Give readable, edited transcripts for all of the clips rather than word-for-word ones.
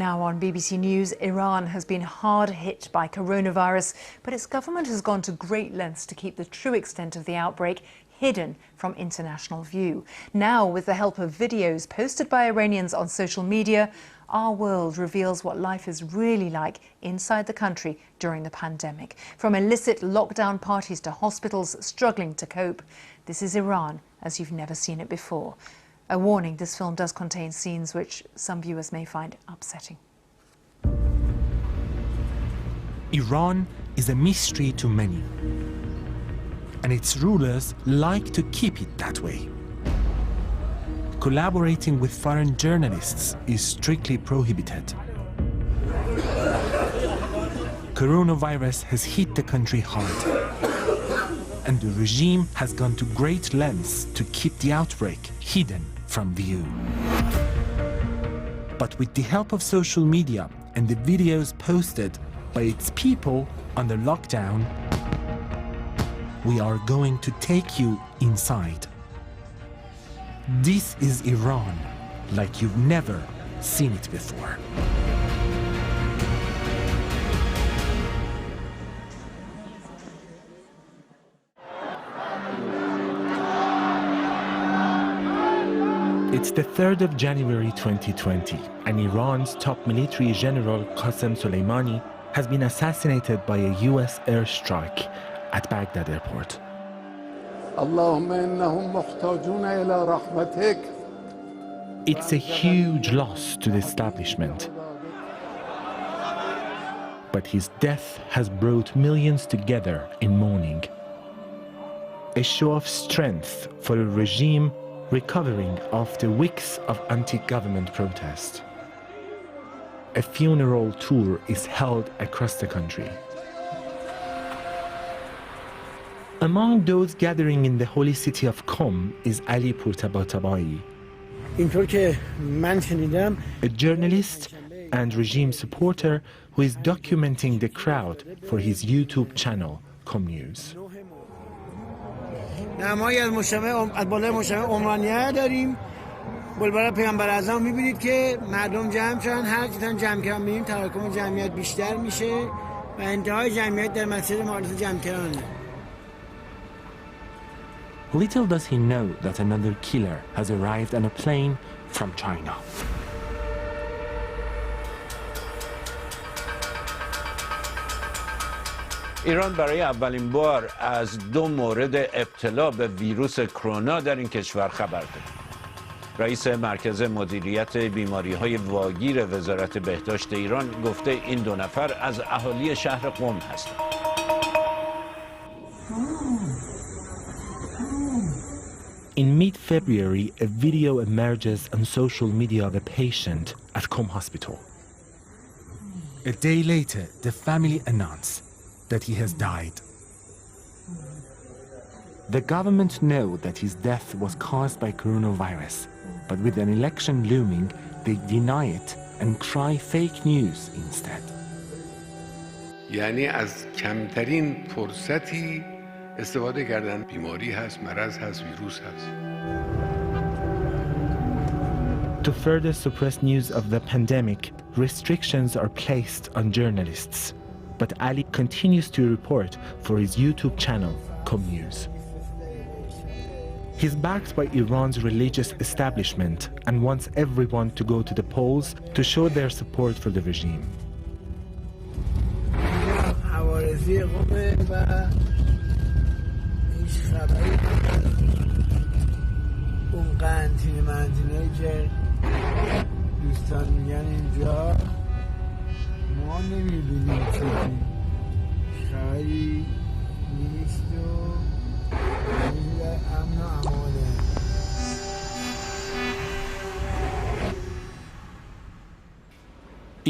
Now on BBC News, Iran has been hard hit by coronavirus, but its government has gone to great lengths to keep the true extent of the outbreak hidden from international view. Now, with the help of videos posted by Iranians on social media, our world reveals what life is really like inside the country during the pandemic. From illicit lockdown parties to hospitals struggling to cope, this is Iran as you've never seen it before. A warning, this film does contain scenes which some viewers may find upsetting. Iran is a mystery to many, and its rulers like to keep it that way. Collaborating with foreign journalists is strictly prohibited. Coronavirus has hit the country hard, and the regime has gone to great lengths to keep the outbreak hidden from view. But with the help of social media and the videos posted by its people under lockdown, we are going to take you inside. This is Iran, like you've never seen it before. It's the 3rd of January 2020, and Iran's top military general Qasem Suleimani has been assassinated by a US airstrike at Baghdad airport. It's a huge loss to the establishment, but his death has brought millions together in mourning. A show of strength for a regime recovering after weeks of anti-government protest. A funeral tour is held across the country. Among those gathering in the holy city of Qom is Ali Pourtabatabai, a journalist and regime supporter who is documenting the crowd for his YouTube channel, Qom News. ما از مجتمع از بالای مجتمع عمرانیه داریم. بلبل پیامبر اعظم می‌بینید که مردم جمع شدن، هر چیزی جمع کردن می‌بینیم تراکم جمعیت بیشتر میشه و انتهای جمعیت در مسجد معارض جمع‌کرانه. Little does he know that another killer has arrived on a plane from China. ایران برای اولین بار از 2 مورد ابتلا به ویروس کرونا در این کشور خبر داد. رئیس مرکز مدیریت بیماری‌های واگیر وزارت بهداشت ایران گفته این 2 نفر از اهالی شهر قم هستند. In mid-February, a video emerges on social media of a patient at Qom Hospital. A day later, the family announced that he has died. The government know that his death was caused by coronavirus, but with an election looming, they deny it and cry fake news instead. یعنی از کمترین فرصتی استفاده کردن. بیماری هست، مرض هست، ویروس هست. To further suppress news of the pandemic, restrictions are placed on journalists. But Ali continues to report for his YouTube channel, Qom News. He's backed by Iran's religious establishment and wants everyone to go to the polls to show their support for the regime. ما نمی‌بینیم چیزی خبری نیست و در امن و امانه.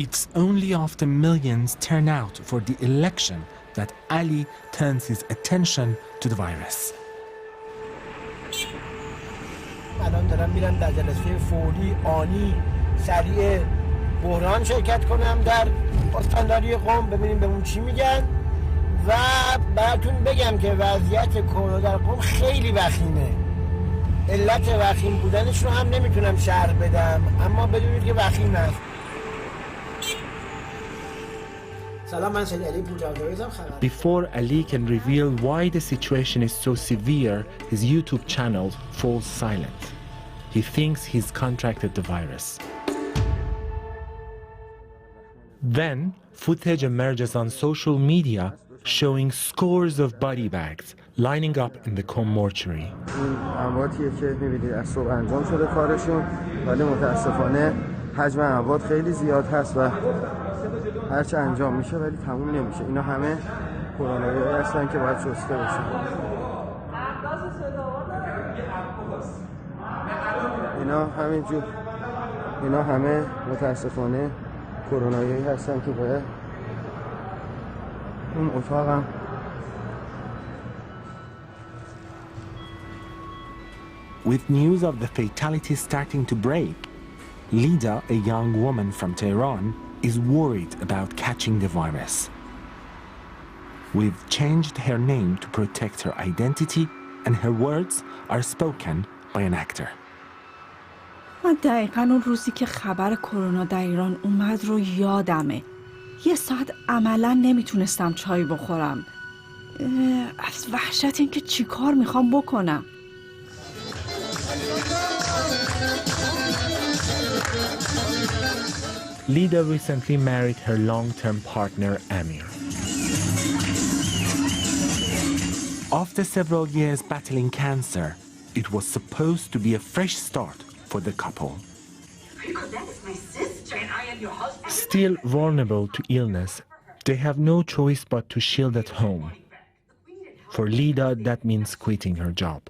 It's only after millions turn out for the election that Ali turns his attention to the virus. الان دارم میرم در جلسه فوری آنی سریع بحران شرکت کنم در استانداری قم، ببینیم به اون چی میگن و براتون بگم که وضعیت کرونا در قم خیلی وخیمه. علت وخیم بودنش رو هم نمیتونم شرح بدم، اما بدونید که وخیم است. سلام من سید علی پورجوادم خبر. Before Ali can reveal why the situation is so severe, his YouTube channel falls silent. He thinks he's contracted the virus. Then, footage emerges on social media showing scores of body bags lining up in the Qom mortuary. این امواتیه که می‌بینید از صبح انجام شده کارشون، ولی متاسفانه حجم اموات خیلی زیاد هست و هرچه انجام میشه ولی تموم نمیشه. اینا همه کرونایی هستن که باید شسته بشن. اینا همه متاسفانه کرونایی هستن که باید اون اتاقم With news of the fatality starting to break, Lida, a young woman from Tehran, is worried about catching the virus. We've changed her name to protect her identity, and her words are spoken by an actor. من دقیقاً اون روزی که خبر کرونا در ایران اومد رو یادمه. یه ساعت عملاً نمیتونستم چای بخورم. از وحشت این که چی کار میخوام بکنم. Lida recently married her long-term partner, Amir. After several years battling cancer, it was supposed to be a fresh start for the couple. Still vulnerable to illness, they have no choice but to shield at home. For Lida, that means quitting her job.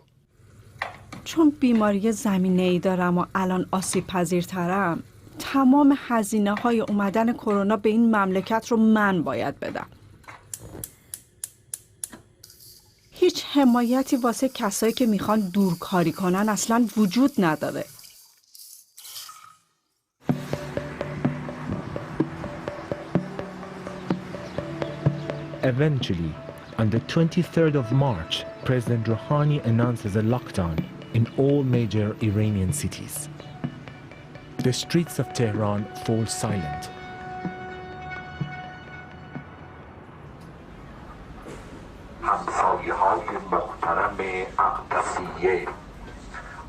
چون بیماری زمینه‌ای دارم و الان آسیب پذیرترم، تمام هزینه‌های اومدن کرونا به این مملکت رو من باید بدم. هیچ حمایتی واسه کسایی که میخوان دورکاری کنن اصلاً وجود نداره. Eventually, on the 23rd of March, President Rouhani announces a lockdown in all major Iranian cities. The streets of Tehran fall silent. همسایه‌های محترم اقدسیه،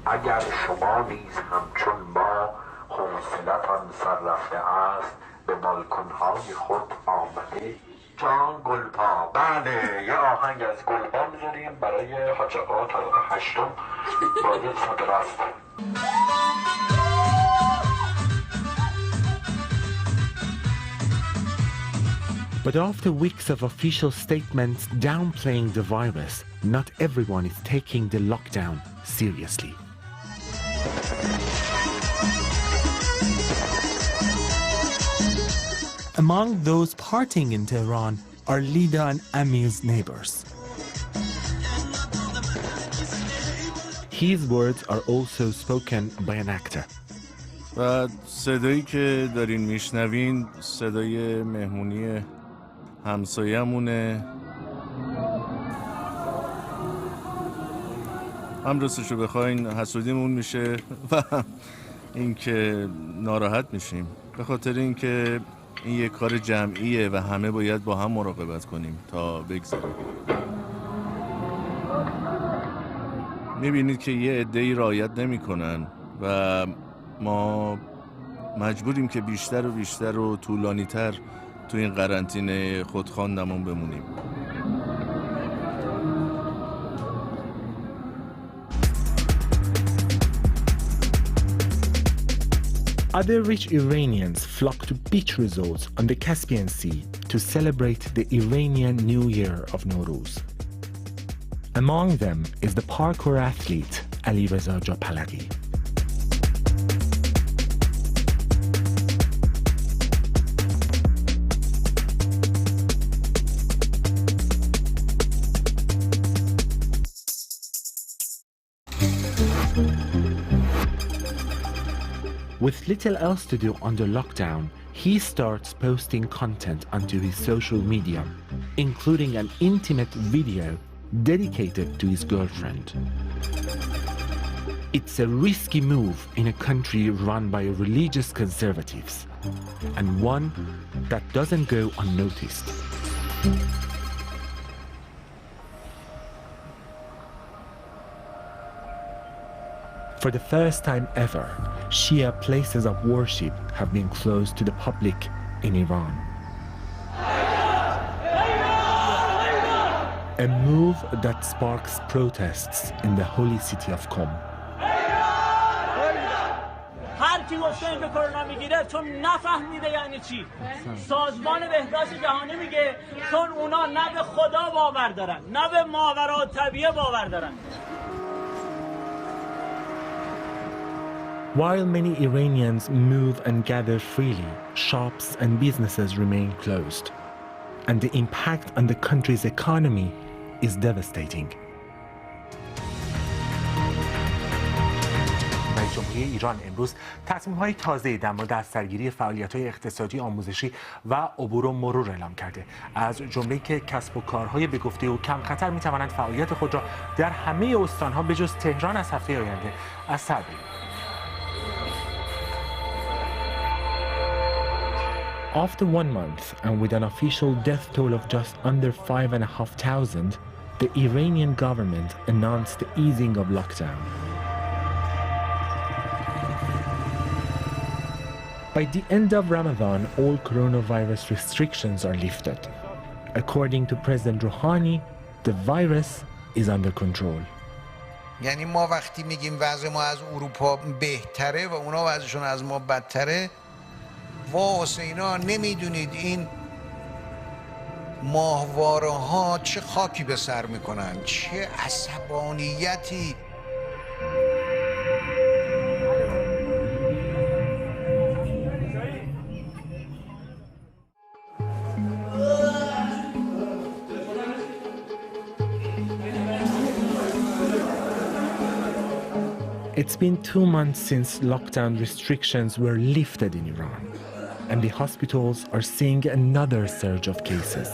اگر شما نیز همچون ما حوصلتان سر رفته است به بالکن‌های خود آمده. جان گلپا، بله یه آهنگ از گلپا میذاریم برای حاج آقا طبقه 8 باید صادر است. But after weeks of official statements downplaying the virus, not everyone is taking the lockdown seriously. Among those partying in Tehran are Lida and Amir's neighbors. His words are also spoken by an actor. و صدایی که دارین میشنوین صدای مهمونی همسایه‌مونه. هم راستشو بخواین حسودیمون میشه و اینکه ناراحت میشیم به خاطر اینکه این یک کار جمعیه و همه باید با هم مراقبت کنیم تا بگذره. میبینید که یه عده‌ای رعایت نمی‌کنن و ما مجبوریم که بیشتر و بیشتر و طولانی‌تر تو این قرنطینه خودخواندمون بمونیم. Other rich Iranians flock to beach resorts on the Caspian Sea to celebrate the Iranian New Year of Nowruz. Among them is the parkour athlete Ali Reza Jopalagi. With little else to do under lockdown, he starts posting content onto his social media, including an intimate video dedicated to his girlfriend. It's a risky move in a country run by religious conservatives. and one that doesn't go unnoticed. For the first time ever, Shia places of worship have been closed to the public in Iran. A move that sparks protests in the holy city of Qom. هر کی گفته این به کرونا میگیره چون نفهمیده یعنی چی. سازمان بهداشت جهانی میگه چون اونا نه به خدا باور دارن نه به ماورالطبیعه باور دارن. While many Iranians move and gather freely, shops and businesses remain closed, and the impact on the country's economy is devastating. رئیس جمهوری ایران امروز تصمیم‌های تازه‌ای در مورد از سرگیری فعالیت‌های اقتصادی، آموزشی و عبور و مرور اعلام کرده. از جمله که کسب و کارهای به گفته او کم خطر می‌توانند فعالیت خود را در همه استان‌ها به جز تهران از هفته آینده از سر بگیرند. After 1 month and with an official death toll of just under 5,500, the Iranian government announced the easing of lockdown. By the end of Ramadan, all coronavirus restrictions are lifted. According to President Rouhani, the virus is under control. یعنی ما وقتی میگیم وضع ما از اروپا بهتره و اونا وضعشون از ما بدتره، واسه اینا نمیدونید این ماهواره ها چه خاکی به سر میکنن، چه عصبانیتی. It's been 2 months since lockdown restrictions were lifted in Iran, and the hospitals are seeing another surge of cases.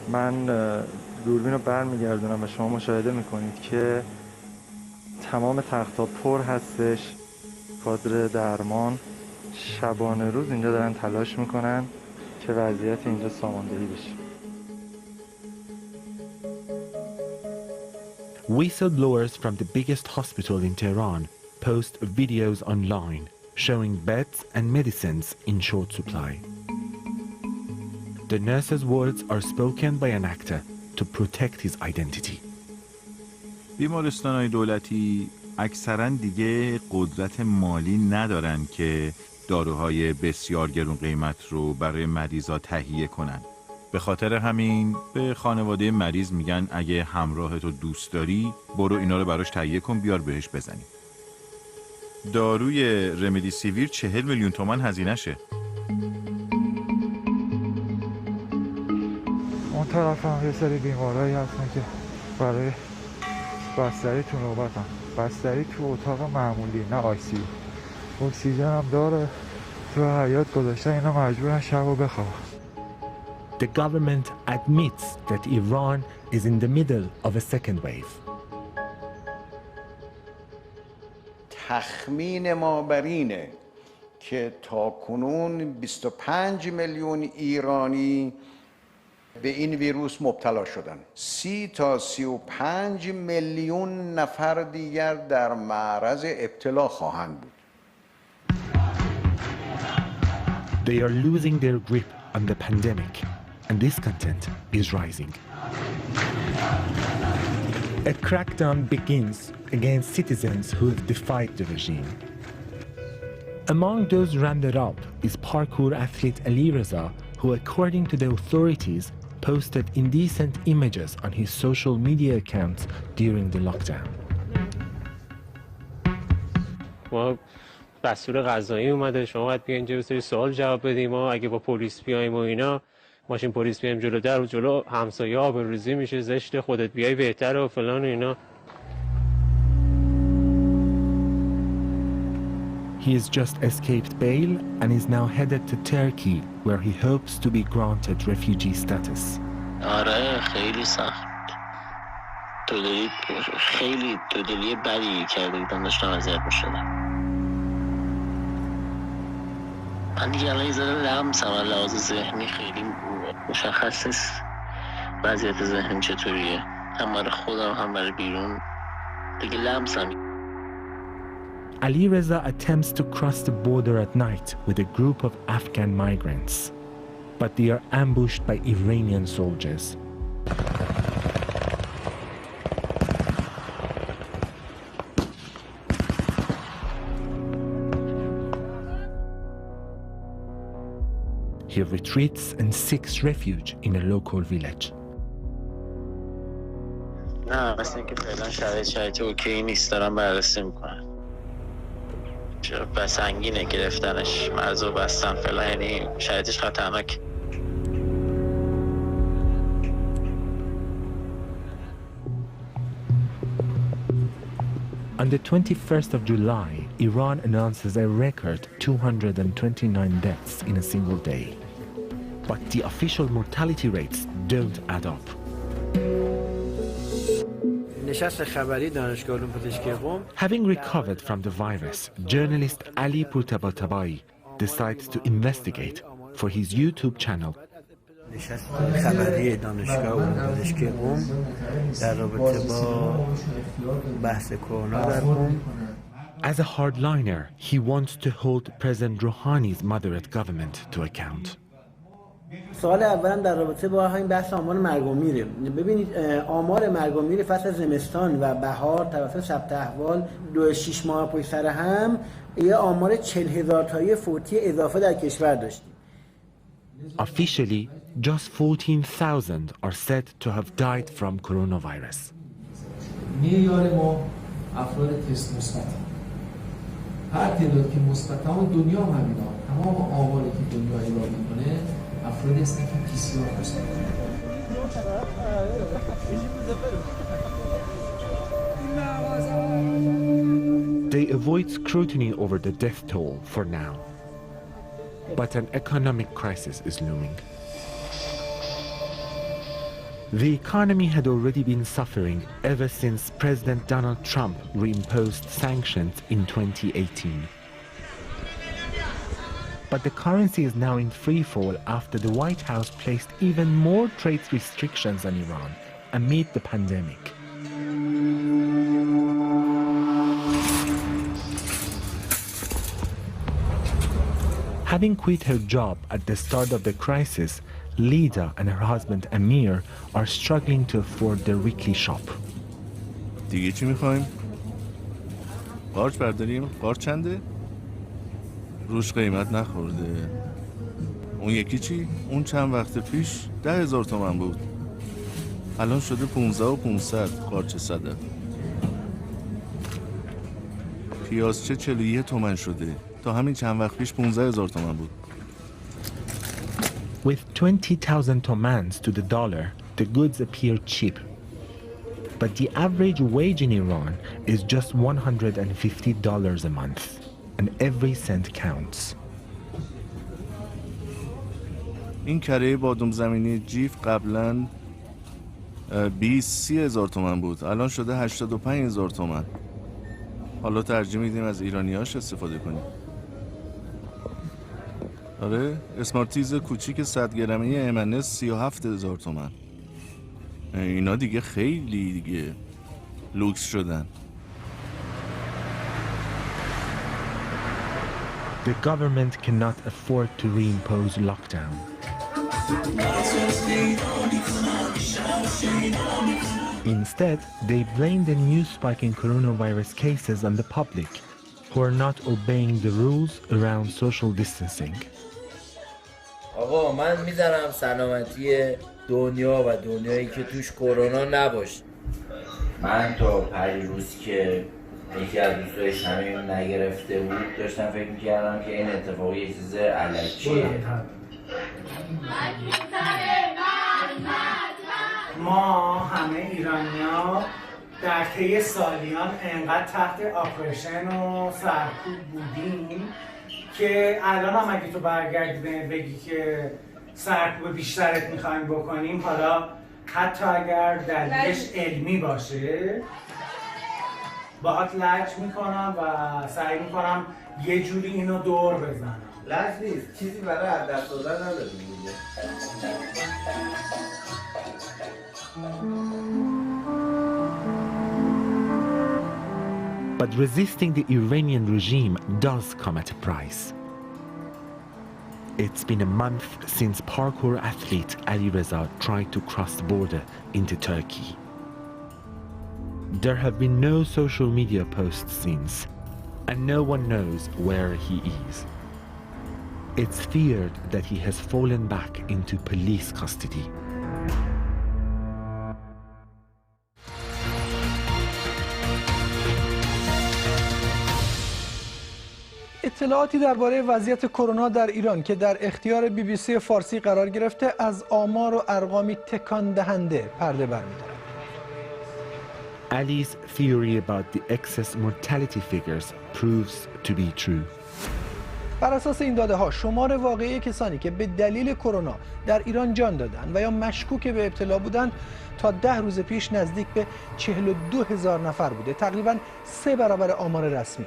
من دوربین رو برمیگردونم و شما مشاهده میکنید که تمام تخت‌ها پر هستش. کادر درمان شبانه روز اینجا دارن تلاش میکنن که وضعیت اینجا ساماندهی بشه. Whistleblowers from the biggest hospital in Tehran post videos online showing beds and medicines in short supply. The nurse's words are spoken by an actor to protect his identity. بیمارستان‌های دولتی اکثراً دیگه قدرت مالی ندارن که داروهای بسیار گرون قیمت رو برای مریضا تهیه کنن. به خاطر همین به خانواده مریض میگن اگه همراهتو دوست داری برو اینا رو براش تهیه کن بیار بهش بزنی. داروی رمدیسیویر 40 میلیون تومان هزینه‌شه. اون طرف هم یه سری بیمارایی هستن که برای بستری تو نوبتن. بستری تو اتاق معمولی، نه آی‌سی. اکسیژن هم داره، تو حیاط گذاشتن، اینا مجبورن شبو بخوابن. The government admits that Iran is in the middle of a second wave. تخمین ما بر اینه که تاکنون 25 میلیون ایرانی به این ویروس مبتلا شدن. 30 تا 35 میلیون نفر دیگر در معرض ابتلا خواهند بود. They are losing their grip on the pandemic, and discontent is rising. A crackdown begins against citizens who have defied the regime. Among those rounded up is parkour athlete Ali Reza, who, according to the authorities, posted indecent images on his social media accounts during the lockdown. ما دستور قضایی اومده، شما باید بیاین اینجا سری سوال جواب بدیم. ما اگه با پلیس بیایم و اینا، ماشین پلیس بیایم جلو در و جلو همسایه آبروریزی میشه، زشت، خودت بیای بهتره و فلان و اینا. He has just escaped bail and is now headed to Turkey, where he hopes to be granted refugee status. آره خیلی سخت. خیلی دودلی بدی کرده بودم، داشتم اذیت می‌شدم. من دیگه الان یه ذره لمسم، لحاظ ذهنی خیلی مشخص نیست وضعیت ذهنی چطوریه، هم برای خودم هم برای بیرون دیگه لمسم. Ali Reza attempts to cross the border at night with a group of Afghan migrants, but they are ambushed by Iranian soldiers. He retreats and seeks refuge in a local village. نه مثل اینکه فعلا شرایط اوکی نیست، دارم بررسی میکنن. بس سنگینه گرفتنش، مرزو بستن فعلا، یعنی شرایطش خطرناک. On the 21st of July, Iran announces a record 229 deaths in a single day. But the official mortality rates don't add up. Having recovered from the virus, journalist Ali Purtabatabai decides to investigate for his YouTube channel. نشست خبری دانشگاه علوم پزشکی قم در رابطه با بحث کرونا در قم. As a hardliner, he wants to hold President Rouhani's moderate government to account. سوال اولم در رابطه با همین بحث آمار مرگ و میره. ببینید آمار مرگ و میر فصل زمستان و بهار توسط ثبت احوال 6 ماه پشت سر هم یه آمار 40,000 تایی فوتی اضافه در کشور داشتیم. Officially, just 14,000 are said to have died from coronavirus. معیار ما افراد تست مثبت. هر تعداد که مثبت، تمام دنیا هم همینا، تمام آماری که دنیا اعلام میکنه افرادی هستن که PCR مثبت. They avoid scrutiny over the death toll for now. But an economic crisis is looming. The economy had already been suffering ever since President Donald Trump reimposed sanctions in 2018. But the currency is now in free fall after the White House placed even more trade restrictions on Iran amid the pandemic. Having quit her job at the start of the crisis, Lida and her husband Amir are struggling to afford their weekly shop. دیگه چی میخوایم؟ قارچ برداریم؟ قارچ چنده؟ روش قیمت نخورده. اون یکی چی؟ اون چند وقت پیش 10,000 تومان بود. الان شده 15,500 قارچ صدف. پیازچه 41 تومان شده. تا همین چند وقت پیش 15,000 تومان بود. With 20,000 tomans to the dollar, the goods appear cheap. But the average wage in Iran is just $150 a month, and every cent counts. این کره بادام زمینی جیف قبلا 20,000 تومان بود. الان شده 85,000 تومان. حالا ترجیح میدیم از ایرانیاش استفاده کنیم. آره اسمارتیز کوچیک 100 گرمه M&S 37,000 تومان. اینا دیگه خیلی دیگه لوکس شدن. The government cannot afford to reimpose lockdown. Instead, they blame the new spike in coronavirus cases on the public, who are not obeying the rules around social distancing. آقا من میذارم سلامتی دنیا و دنیایی که توش کرونا نباشه. من تا پریروز که یکی از دوستای شمیم نگرفته بود داشتم فکر میکردم که این اتفاق یه چیز علکیه. ما همه ایرانی‌ها در طی سالیان انقدر تحت آپریشن و سرکوب بودیم که الان هم اگه تو برگردی بگی که سرکوب بیشترت میخوایم بکنیم، حالا حتی اگر دلیلش علمی باشه باهات لج میکنم و سعی میکنم یه جوری اینو دور بزنم. لج نیست، چیزی برای از دست دادن نداریم دیگه. But resisting the Iranian regime does come at a price. It's been a month since parkour athlete Ali Reza tried to cross the border into Turkey. There have been no social media posts since, and no one knows where he is. It's feared that he has fallen back into police custody. اطلاعاتی درباره وضعیت کرونا در ایران که در اختیار BBC فارسی قرار گرفته از آمار و ارقامی تکان دهنده پرده برمی‌دارد. Ali's theory about the excess mortality figures proves to be true. بر اساس این داده ها شمار واقعی کسانی که به دلیل کرونا در ایران جان دادند و یا مشکوک به ابتلا بودند تا 10 روز پیش نزدیک به 42,000 نفر بوده، تقریباً 3 برابر آمار رسمی.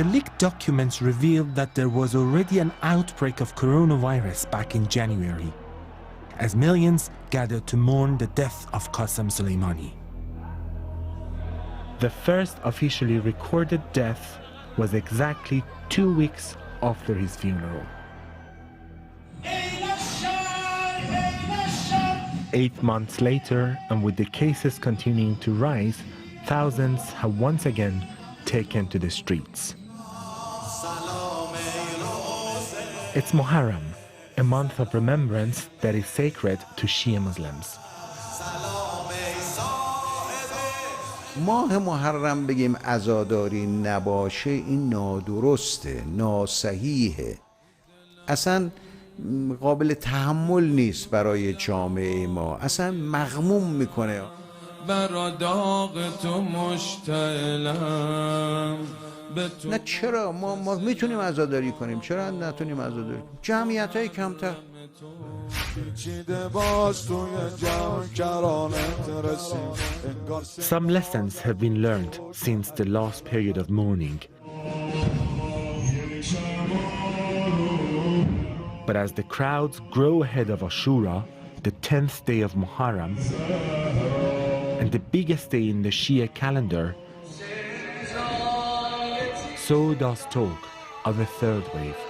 The leaked documents revealed that there was already an outbreak of coronavirus back in January, as millions gathered to mourn the death of Qasem Suleimani. The first officially recorded death was exactly 2 weeks after his funeral. 8 months later, and with the cases continuing to rise, thousands have once again taken to the streets. It's Muharram, a month of remembrance that is sacred to Shia Muslims. ماه محرم بگیم عزاداری نباشه این نادرسته، ناصحیحه، اصلا قابل تحمل نیست برای جامعه ما، اصلا مغموم میکنه. برا داغ تو مشتعلم. نه چرا ما میتونیم عزاداری کنیم، چرا نتونیم عزاداری کنیم؟ جمعیت های کمتر. Some lessons have been learned since the last period of mourning. But as the crowds grow ahead of Ashura, the 10th day of Muharram, and the biggest day in the Shia calendar, so does talk of a third wave.